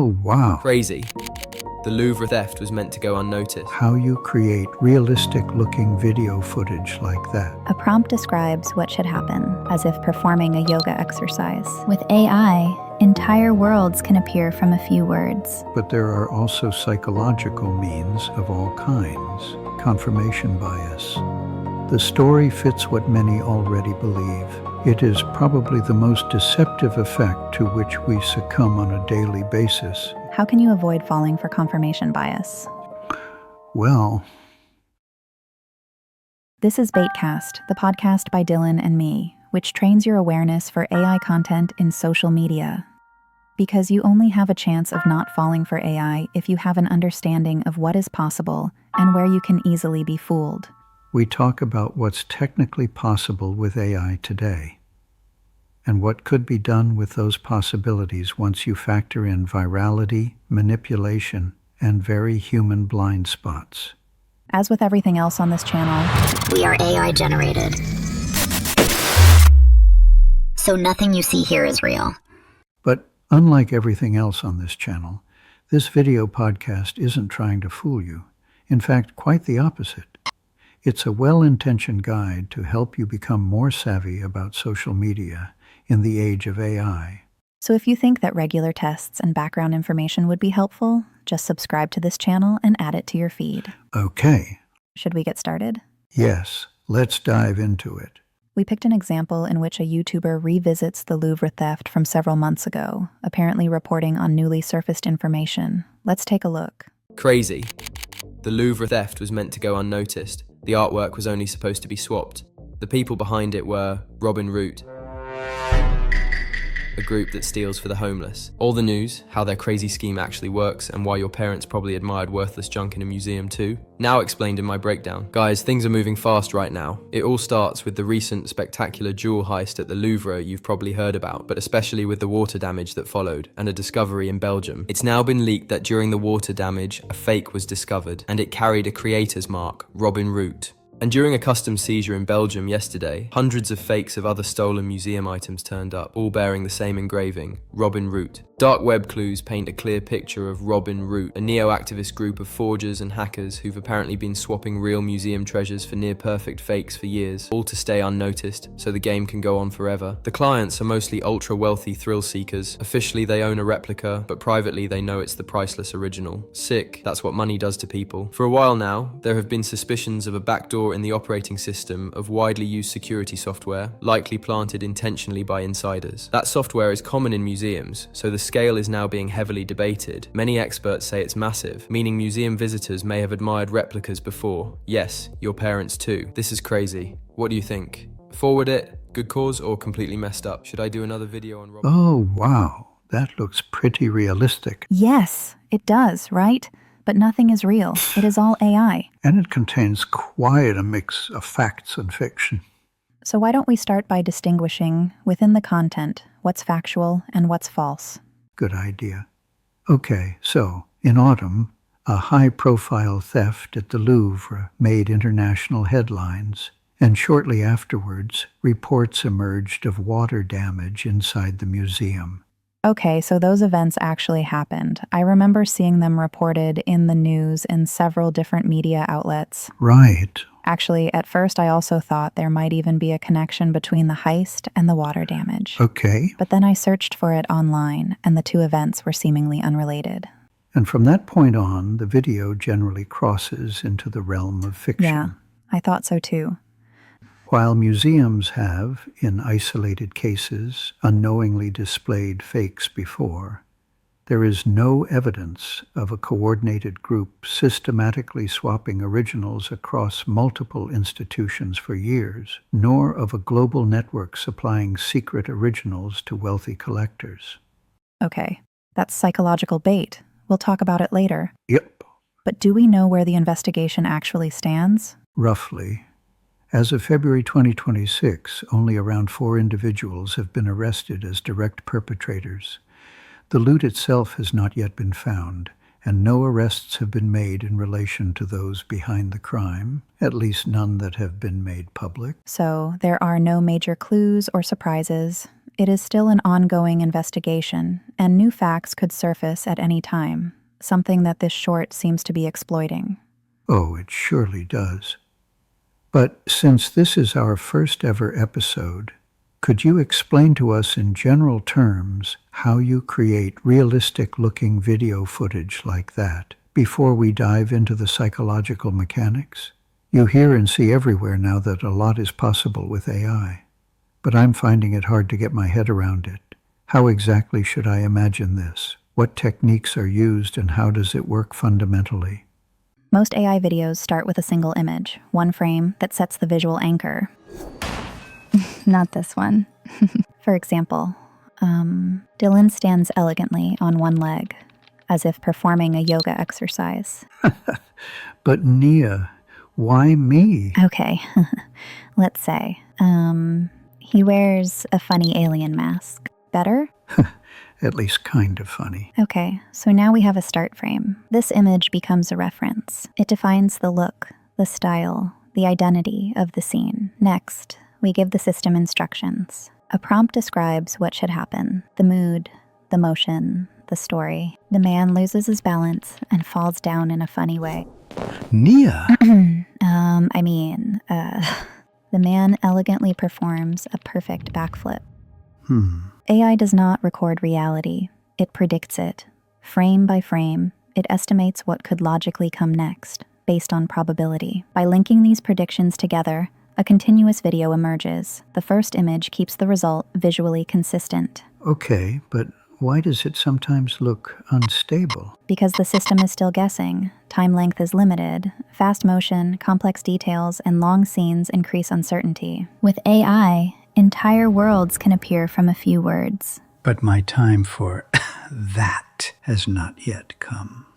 Oh, wow. Crazy. The Louvre theft was meant to go unnoticed. How you create realistic-looking video footage like that. A prompt describes what should happen, as if performing a yoga exercise. With AI, entire worlds can appear from a few words. But there are also psychological means of all kinds. Confirmation bias. The story fits what many already believe. It is probably the most deceptive effect to which we succumb on a daily basis. How can you avoid falling for confirmation bias? Well, This is bAItcast, the podcast by Dylan and me, which trains your awareness for AI content in social media. Because you only have a chance of not falling for AI if you have an understanding of what is possible and where you can easily be fooled. we talk about what's technically possible with AI today, and what could be done with those possibilities once you factor in virality, manipulation, and very human blind spots. As with everything else on this channel, We are AI generated. So nothing you see here is real. But unlike everything else on this channel, this video podcast isn't trying to fool you. In fact, quite the opposite. It's a well-intentioned guide to help you become more savvy about social media in the age of AI. so if you think that regular tests and background information would be helpful, just subscribe to this channel and add it to your feed. Okay, Should we get started? yes, let's dive into it. We picked an example in which a YouTuber revisits the Louvre theft from several months ago, apparently reporting on newly surfaced information. Let's take a look. Crazy. The Louvre theft was meant to go unnoticed. The artwork was only supposed to be swapped. The people behind it were Robin Root, a group that steals for the homeless. All the news, how their crazy scheme actually works, and why your parents probably admired worthless junk in a museum too. Now explained in my breakdown. Guys, things are moving fast right now. It all starts with the recent spectacular jewel heist at the Louvre you've probably heard about, but especially with the water damage that followed, and a discovery in Belgium. It's now been leaked that during the water damage, a fake was discovered, and it carried a creator's mark, Robin Root. And during a customs seizure in Belgium yesterday, hundreds of fakes of other stolen museum items turned up, all bearing the same engraving, Robin Root. Dark web clues paint a clear picture of Robin Root, a neo-activist group of forgers and hackers who've apparently been swapping real museum treasures for near-perfect fakes for years, all to stay unnoticed, so the game can go on forever. The clients are mostly ultra-wealthy thrill seekers. Officially they own a replica, but privately they know it's the priceless original. Sick, that's what money does to people. For a while now, there have been suspicions of a backdoor in the operating system of widely used security software, likely planted intentionally by insiders. That software is common in museums, so the scale is now being heavily debated. Many experts say it's massive, meaning museum visitors may have admired replicas before. Yes, your parents too. This is crazy. What do you think? Forward it? Good cause or completely messed up? Should I do another video on Robin? Oh, wow, that looks pretty realistic. Yes, it does, right? But nothing is real. It is all AI. And it contains quite a mix of facts and fiction. So why don't we start by distinguishing, within the content, what's factual and what's false? Good idea. Okay, so, in autumn, a high-profile theft at the Louvre made international headlines, and shortly afterwards, reports emerged of water damage inside the museum. Okay, so those events actually happened. I remember seeing them reported in the news in several different media outlets. Right. Actually, at first I also thought there might even be a connection between the heist and the water damage. Okay. But then I searched for it online, and the two events were seemingly unrelated. And from that point on, the video generally crosses into the realm of fiction. Yeah, I thought so too. While museums have, in isolated cases, unknowingly displayed fakes before, there is no evidence of a coordinated group systematically swapping originals across multiple institutions for years, nor of a global network supplying secret originals to wealthy collectors. Okay, that's psychological bait. We'll talk about it later. Yep, But do we know where the investigation actually stands? roughly. As of February 2026, only around 4 individuals have been arrested as direct perpetrators. The loot itself has not yet been found, and no arrests have been made in relation to those behind the crime, at least none that have been made public. So there are no major clues or surprises. It is still an ongoing investigation, and new facts could surface at any time, something that this short seems to be exploiting. Oh, it surely does. But since this is our first ever episode, could you explain to us in general terms how you create realistic-looking video footage like that before we dive into the psychological mechanics? You hear and see everywhere now that a lot is possible with AI, but I'm finding it hard to get my head around it. How exactly should I imagine this? What techniques are used and how does it work fundamentally? Most AI videos start with a single image, one frame that sets the visual anchor. Not this one. For example, Dylan stands elegantly on one leg, as if performing a yoga exercise. But Nia, why me? Okay, let's say, he wears a funny alien mask. Better? At least kind of funny. Okay, so now we have a start frame. This image becomes a reference. It defines the look, the style, the identity of the scene. Next, we give the system instructions. A prompt describes what should happen, the mood, the motion, the story. The man loses his balance and falls down in a funny way. Nia! The man elegantly performs a perfect backflip. Hmm. AI does not record reality. It predicts it. Frame by frame, it estimates what could logically come next, based on probability. By linking these predictions together, a continuous video emerges. The first image keeps the result visually consistent. Okay, but why does it sometimes look unstable? Because the system is still guessing, time length is limited, fast motion, complex details, and long scenes increase uncertainty. With AI, entire worlds can appear from a few words. But my time for that has not yet come.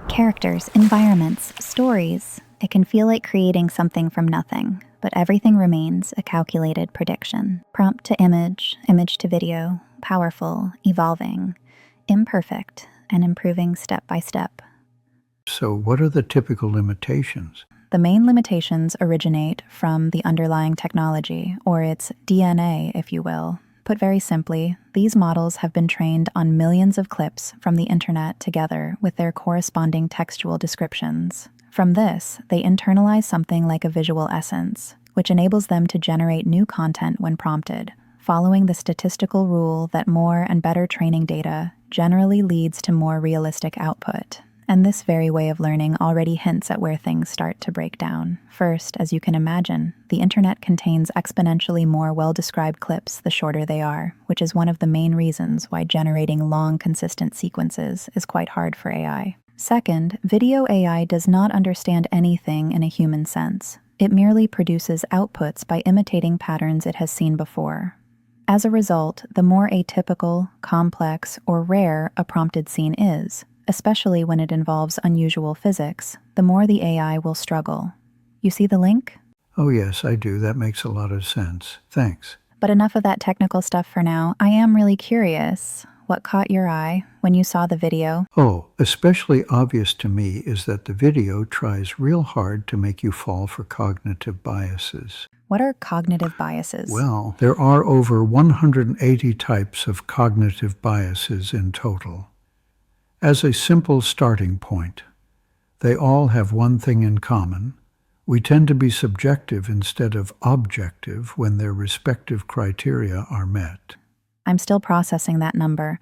Characters, environments, stories. It can feel like creating something from nothing, but everything remains a calculated prediction. Prompt to image, image to video, powerful, evolving, imperfect, and improving step by step. So what are the typical limitations? The main limitations originate from the underlying technology, or its DNA, if you will. Put very simply, these models have been trained on millions of clips from the internet together with their corresponding textual descriptions. From this, they internalize something like a visual essence, which enables them to generate new content when prompted, following the statistical rule that more and better training data generally leads to more realistic output. And this very way of learning already hints at where things start to break down. First, as you can imagine, the internet contains exponentially more well-described clips the shorter they are, which is one of the main reasons why generating long, consistent sequences is quite hard for AI. Second, video AI does not understand anything in a human sense. It merely produces outputs by imitating patterns it has seen before. As a result, the more atypical, complex, or rare a prompted scene is, especially when it involves unusual physics, the more the AI will struggle. You see the link? Oh yes, I do. That makes a lot of sense. Thanks. But enough of that technical stuff for now. I am really curious. What caught your eye when you saw the video? Oh, especially obvious to me is that the video tries real hard to make you fall for cognitive biases. What are cognitive biases? Well, there are over 180 types of cognitive biases in total. As a simple starting point, they all have one thing in common. We tend to be subjective instead of objective when their respective criteria are met. I'm still processing that number.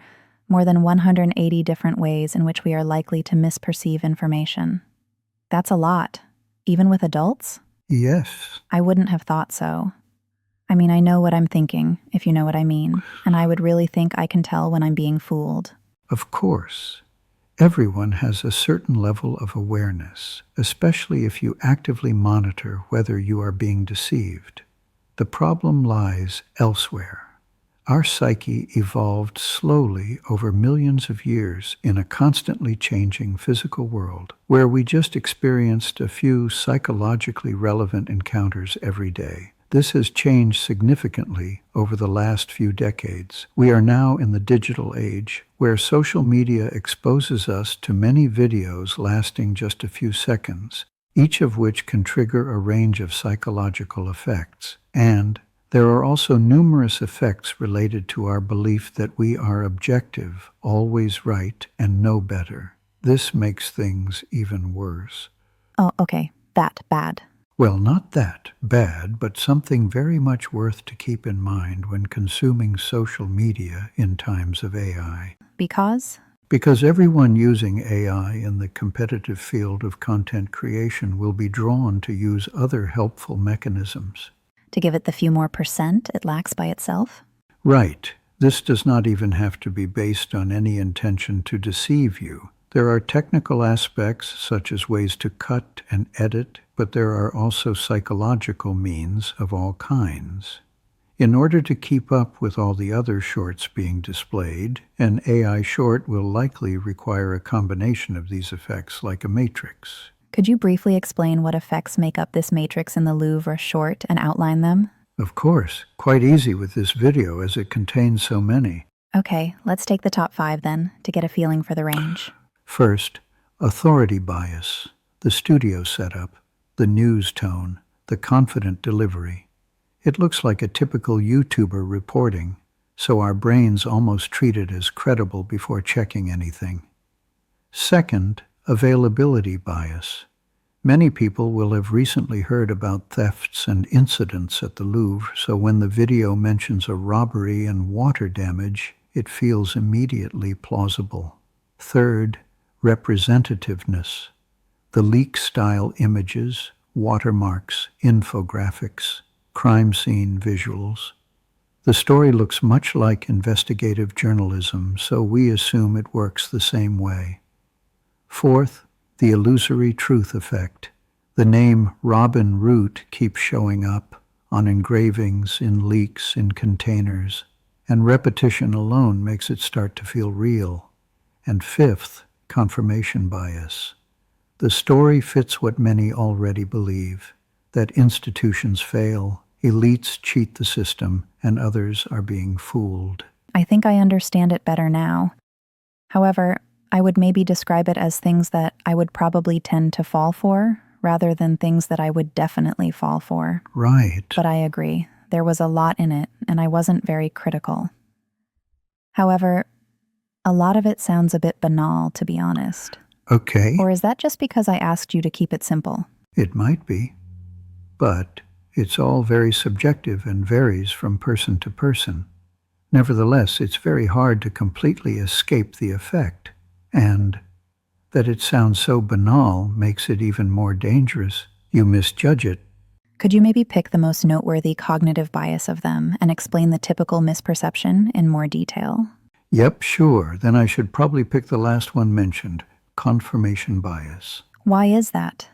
More than 180 different ways in which we are likely to misperceive information. That's a lot, even with adults? Yes. I wouldn't have thought so. I mean, I know what I'm thinking, if you know what I mean, and I would really think I can tell when I'm being fooled. Of course. Everyone has a certain level of awareness, especially if you actively monitor whether you are being deceived. The problem lies elsewhere. Our psyche evolved slowly over millions of years in a constantly changing physical world, where we just experienced a few psychologically relevant encounters every day. This has changed significantly over the last few decades. We are now in the digital age, where social media exposes us to many videos lasting just a few seconds, each of which can trigger a range of psychological effects. And There are also numerous effects related to our belief that we are objective, always right, and know better. This makes things even worse. Oh, okay. That bad. Well, not that bad, but something very much worth to keep in mind when consuming social media in times of AI. Because? Because everyone using AI in the competitive field of content creation will be drawn to use other helpful mechanisms. To give it the few more percent it lacks by itself? Right. This does not even have to be based on any intention to deceive you. There are technical aspects, such as ways to cut and edit, but there are also psychological means of all kinds. In order to keep up with all the other shorts being displayed, an AI short will likely require a combination of these effects like a matrix. Could you briefly explain what effects make up this matrix in the Louvre short and outline them? Of course, quite easy with this video as it contains so many. Okay, let's take the top 5 then, to get a feeling for the range. First, authority bias, the studio setup, the news tone, the confident delivery. It looks like a typical YouTuber reporting, so our brains almost treat it as credible before checking anything. Second, availability bias. Many people will have recently heard about thefts and incidents at the Louvre, so when the video mentions a robbery and water damage, it feels immediately plausible. Third, representativeness. The leak-style images, watermarks, infographics, crime scene visuals. The story looks much like investigative journalism, so we assume it works the same way. Fourth, the illusory truth effect. The name Robin Root keeps showing up on engravings, in leaks, in containers, and repetition alone makes it start to feel real. And fifth, confirmation bias. The story fits what many already believe, that institutions fail, elites cheat the system, and others are being fooled. I think I understand it better now. However, I would maybe describe it as things that I would probably tend to fall for, rather than things that I would definitely fall for. Right. But I agree, there was a lot in it, and I wasn't very critical. However, a lot of it sounds a bit banal, to be honest. Okay. Or is that just because I asked you to keep it simple? It might be. But it's all very subjective and varies from person to person. Nevertheless, it's very hard to completely escape the effect. And that it sounds so banal makes it even more dangerous. You misjudge it. Could you maybe pick the most noteworthy cognitive bias of them and explain the typical misperception in more detail? Yep, sure. Then I should probably pick the last one mentioned, confirmation bias. Why is that?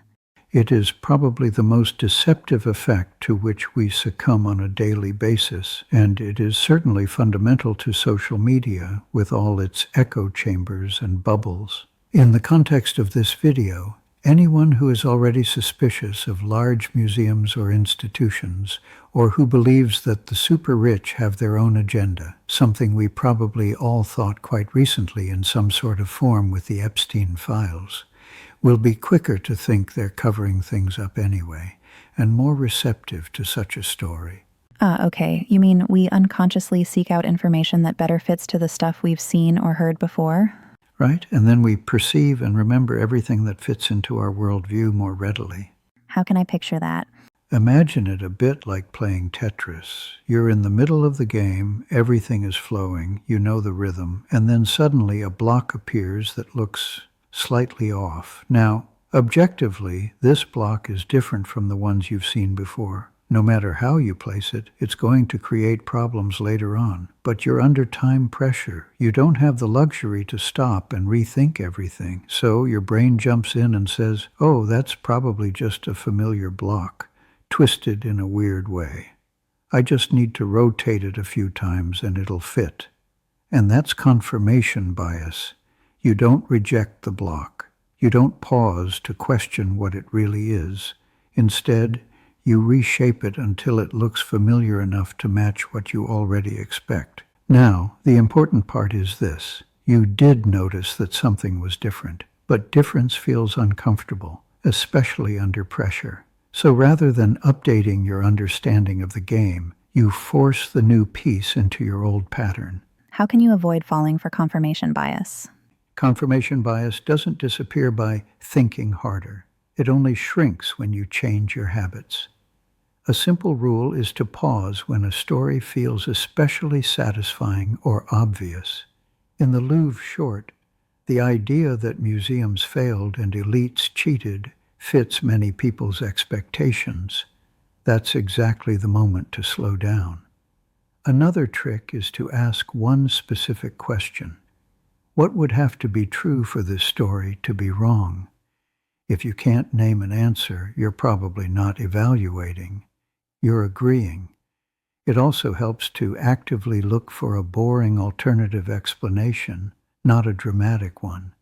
It is probably the most deceptive effect to which we succumb on a daily basis, and it is certainly fundamental to social media with all its echo chambers and bubbles. In the context of this video, anyone who is already suspicious of large museums or institutions, or who believes that the super rich have their own agenda, something we probably all thought quite recently in some sort of form with the Epstein files, will be quicker to think they're covering things up anyway, and more receptive to such a story. Okay. You mean we unconsciously seek out information that better fits to the stuff we've seen or heard before? Right? And then we perceive and remember everything that fits into our worldview more readily. How can I picture that? Imagine it a bit like playing Tetris. You're in the middle of the game, everything is flowing, you know the rhythm, and then suddenly a block appears that looks slightly off. Now, objectively, this block is different from the ones you've seen before. No matter how you place it, it's going to create problems later on. But you're under time pressure. You don't have the luxury to stop and rethink everything. So your brain jumps in and says, oh, that's probably just a familiar block, twisted in a weird way. I just need to rotate it a few times and it'll fit. And that's confirmation bias. You don't reject the block. You don't pause to question what it really is. Instead, you reshape it until it looks familiar enough to match what you already expect. Now, the important part is this. You did notice that something was different, but difference feels uncomfortable, especially under pressure. So rather than updating your understanding of the game, You force the new piece into your old pattern. How can you avoid falling for confirmation bias? Confirmation bias doesn't disappear by thinking harder. It only shrinks when you change your habits. A simple rule is to pause when a story feels especially satisfying or obvious. In the Louvre short, the idea that museums failed and elites cheated fits many people's expectations. That's exactly the moment to slow down. Another trick is to ask one specific question. What would have to be true for this story to be wrong? If you can't name an answer, you're probably not evaluating. You're agreeing. It also helps to actively look for a boring alternative explanation, not a dramatic one.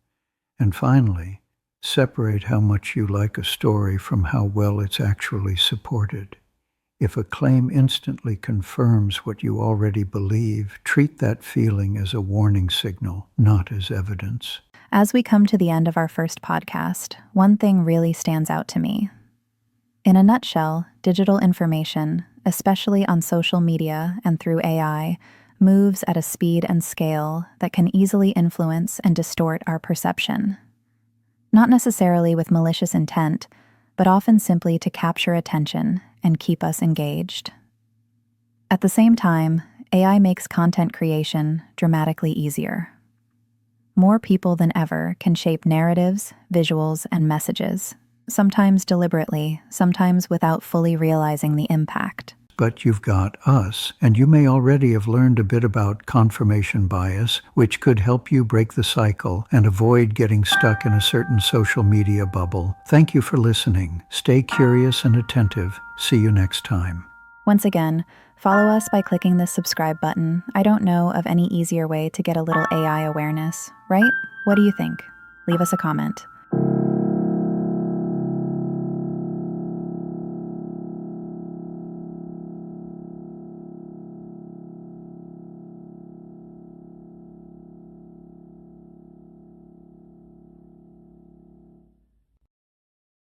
And finally, separate how much you like a story from how well it's actually supported. If a claim instantly confirms what you already believe, treat that feeling as a warning signal, not as evidence. As we come to the end of our first podcast, one thing really stands out to me. In a nutshell, digital information, especially on social media and through AI, moves at a speed and scale that can easily influence and distort our perception. Not necessarily with malicious intent, but often simply to capture attention and keep us engaged. At the same time, AI makes content creation dramatically easier. More people than ever can shape narratives, visuals, and messages, sometimes deliberately, sometimes without fully realizing the impact. But you've got us, and you may already have learned a bit about confirmation bias, which could help you break the cycle and avoid getting stuck in a certain social media bubble. Thank you for listening. Stay curious and attentive. See you next time. Once again, follow us by clicking the subscribe button. I don't know of any easier way to get a little AI awareness, right? What do you think? Leave us a comment.